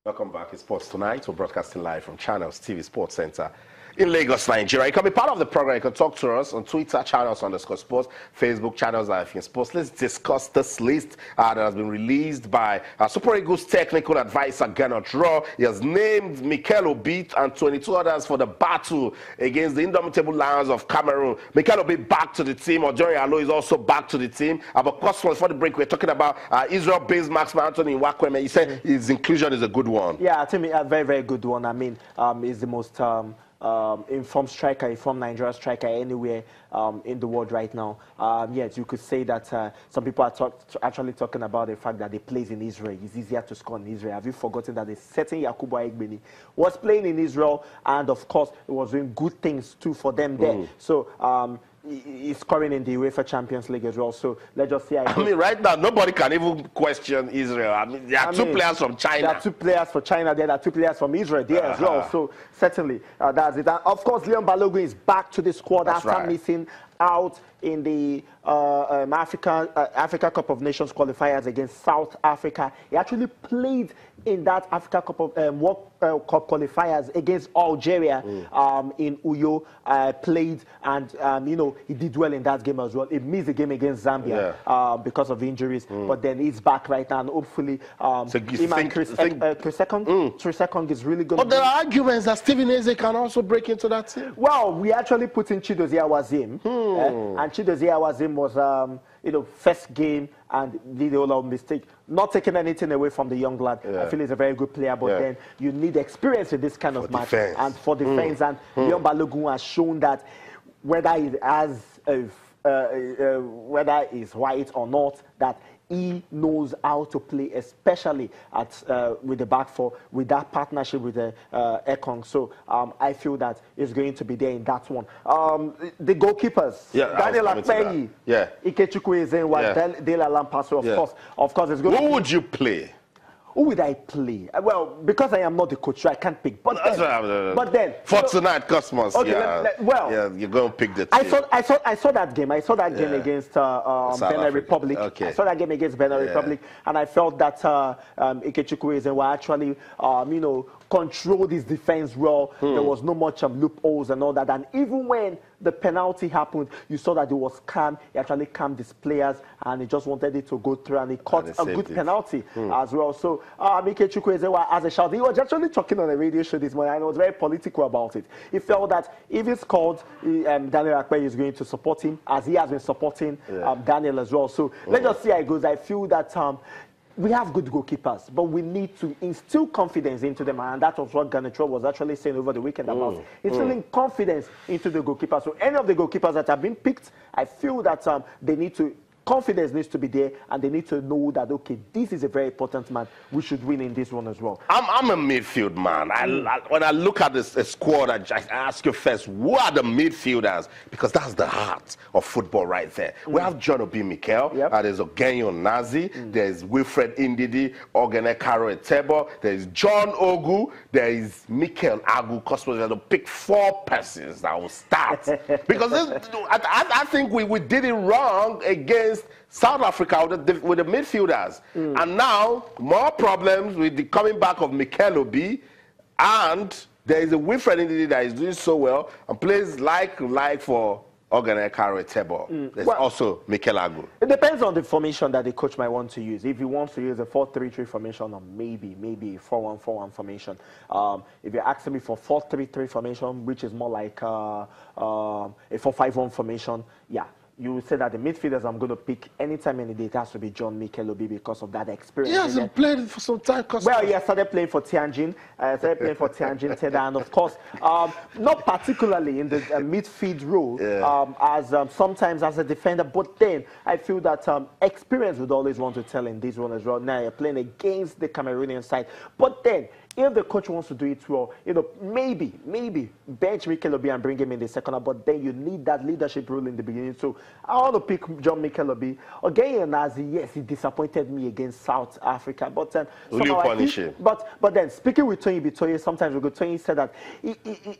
Welcome back. It's Sports Tonight. We're broadcasting live from Channels TV Sports Center in Lagos, Nigeria. You can be part of the program. You can talk to us on Twitter, Channels_Sports, Facebook, Channels Sports. Let's discuss this list that has been released by Super Eagles technical advisor Gernot Raw. He has named Mikel Obi and 22 others for the battle against the indomitable Lions of Cameroon. Mikel Obi back to the team. Ojori Alo is also back to the team. But of course, before the break, we're talking about Israel-based marksman Anthony Nwakweme. He said his inclusion is a good one. Yeah, I think a very, very good one. I mean, he's the most informed striker, informed Nigerian striker anywhere in the world right now. Yes, you could say that some people are actually talking about the fact that he plays in Israel. It's easier to score in Israel. Have you forgotten that a certain Yakubu Aigbeni was playing in Israel, and of course, he was doing good things too for them there. So he's scoring in the UEFA Champions League as well. So let's just see. I mean, right now, nobody can even question Israel. I mean, there are two players from China. There are two players from China there. There are two players from Israel there as well. So certainly, that's it. And of course, Leon Balogun is back to the squad after missing out in the Africa Cup of Nations qualifiers against South Africa. He actually played in that Africa Cup of World Cup qualifiers against Algeria in Uyo. Played and you know, he did well in that game as well. He missed the game against Zambia because of injuries, but then he's back right now, and hopefully Chris Second is really good. But there are arguments that Steven Eze can also break into that team. Well, we actually put in Chidozie Awazim, and Chidozie Awazim was you know, first game and did a whole lot of mistake. Not taking anything away from the young lad. I feel he's a very good player, but then you need experience in this kind of match and for defense. And Leon Balogun has shown that whether he has whether he's white or not, that he knows how to play, especially at with the back four, with that partnership with Ekong. So I feel that he's going to be there in that one. The goalkeepers, Daniel Akpeyi, Ikechukwu Ezenwa, Dele Alampaso, of course, it's going. Who would you play? Who would I play? Well, because I am not the coach, so I can't pick. But then, for tonight, Cosmos. Okay, you're going to pick the team. I saw that game. I saw that game against Benin Republic. I saw that game against Benin Republic, and I felt that Ikechukwu Ezenwa actually, you know, controlled his defense well. There was no much loopholes and all that. And even when the penalty happened, you saw that he was calm. He actually calmed his players, and he just wanted it to go through, and he caught a good penalty as well. So Ikechukwu Ezenwa, as a shout, he was actually talking on a radio show this morning, and he was very political about it. He felt that if he scored, Daniel Akpeyi is going to support him, as he has been supporting Daniel as well. So let's just see how it goes. I feel that we have good goalkeepers, but we need to instill confidence into them, and that was what Gernot Raw was actually saying over the weekend about instilling confidence into the goalkeepers. So any of the goalkeepers that have been picked, I feel that they need to. Confidence needs to be there, and they need to know that, okay, this is a very important man. We should win in this one as well. I'm a midfield man. When I look at this squad, I ask you first, who are the midfielders? Because that's the heart of football right there. We have John Obi Mikel, there's Ogenyo Nazi, there's Wilfred Indidi, Ogene Karo Etebo, there's John Ogu, there is Mikel Agu Cosmos. They'll pick 4 persons that will start. Because I think we did it wrong against South Africa with the midfielders, and now more problems with the coming back of Mikel Obi, and there is a Wilfred Ndidi that is doing so well and plays like for Ogene Karo Etebo. There's also Mikel Agu. It depends on the formation that the coach might want to use. If he wants to use a 4-3-3 formation, or maybe a 4-1-4-1 formation. If you're asking me for 4-3-3 formation, which is more like a 4-5-1 formation, you would say that the midfielders I'm going to pick anytime, any day, it has to be John Mikel Obi because of that experience. He hasn't played for some time. Well, he started playing for Tianjin. And of course, not particularly in the midfield role, as sometimes as a defender, but then I feel that experience would always want to tell in this one as well. Now you're playing against the Cameroonian side, but then if the coach wants to do it well, you know, maybe bench Mikel Obi and bring him in the second half, but then you need that leadership role in the beginning. So I want to pick John Mikel Obi. Again, Nazi, yes, he disappointed me against South Africa, but will you punish him? But then speaking with Tony Bitoye, sometimes we go. Tony said that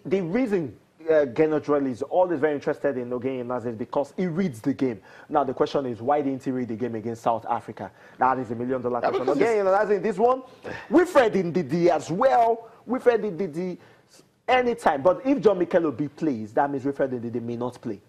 the reason Genodrell is always very interested in Ogenye Nazis because he reads the game. Now, the question is, why didn't he read the game against South Africa? That is $1 million question. Ogenye Nazis, this one, Wilfred Ndidi as well. Wilfred Ndidi anytime. But if John Mikel Obi plays, that means Wilfred Ndidi may not play.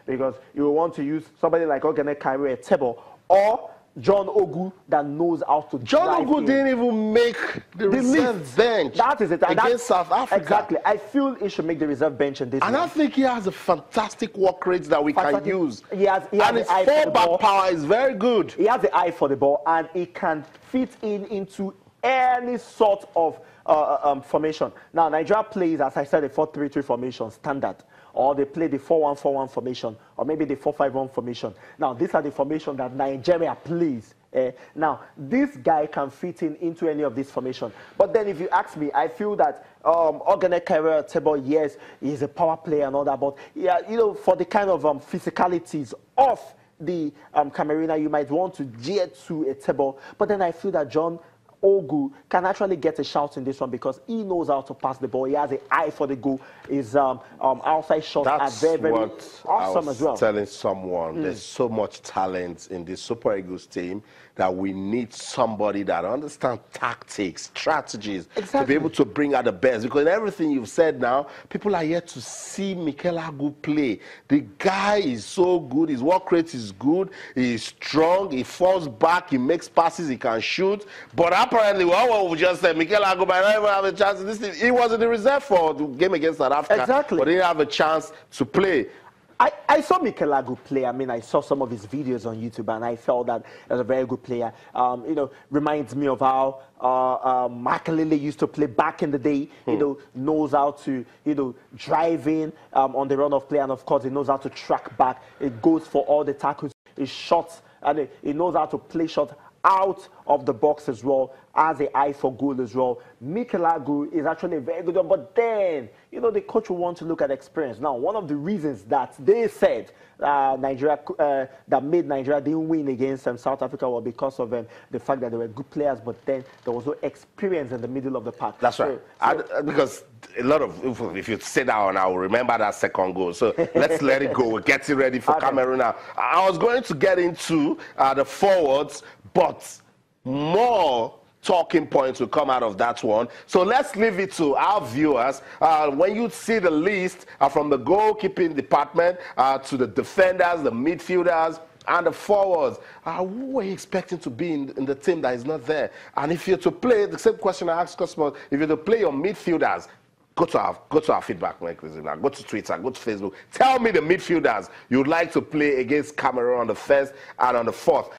Because you will want to use somebody like Ogene Kaire Tebo or John Ogu that knows how to John Ogu didn't even make the reserve bench. That is it. Against South Africa. Exactly. I feel he should make the reserve bench in this. And I think he has a fantastic work rate that we can use. He has and his fallback power is very good. He has the eye for the ball, and he can fit into any sort of formation. Now, Nigeria plays, as I said, a 4-3-3 formation, standard. Or they play the 4-1-4-1 formation, or maybe the 4-5-1 formation. Now, these are the formation that Nigeria plays. Now, this guy can fit into any of these formations. But then if you ask me, I feel that Ogene Kaire Tebo, yes, he's a power player and all that, but yeah, you know, for the kind of physicalities of the Cameroonian, you might want to gear to a Tebo. But then I feel that John Ogu can actually get a shout in this one because he knows how to pass the ball. He has an eye for the goal. His outside shots are very, very awesome as well. Telling someone there's so much talent in this Super Eagles team that we need somebody that understands tactics, strategies, to be able to bring out the best. Because in everything you've said now, people are yet to see Mikel Agu play. The guy is so good. His work rate is good. He's strong. He falls back. He makes passes. He can shoot. But apparently, what we just said, Mikel Agu might not even have a chance in this thing. He was in the reserve for the game against South Africa. Exactly. But he didn't have a chance to play. I saw Mikel Agu play. I mean, I saw some of his videos on YouTube, and I felt that he was a very good player. You know, reminds me of how Makelele used to play back in the day. You know, knows how to, you know, drive in on the run of play, and of course, he knows how to track back. It goes for all the tackles. His shots, and he knows how to play shots out of the box as well, has an eye for goal as well. Mikel Agu is actually a very good one, but then, you know, the coach will want to look at experience. Now, one of the reasons that they said Nigeria, that made Nigeria didn't win against South Africa was because of the fact that they were good players, but then there was no experience in the middle of the park. That's right. Because a lot of, if you sit down, I will remember that second goal. So let's let it go. We're getting ready for Cameroon now. I was going to get into the forwards, but more talking points will come out of that one. So let's leave it to our viewers. When you see the list from the goalkeeping department to the defenders, the midfielders, and the forwards, who are you expecting to be in the team that is not there? And if you're to play, the same question I asked customers, if you're to play your midfielders, go to our feedback mechanism now. Go to Twitter, go to Facebook. Tell me the midfielders you'd like to play against Cameroon on the 1st and on the 4th.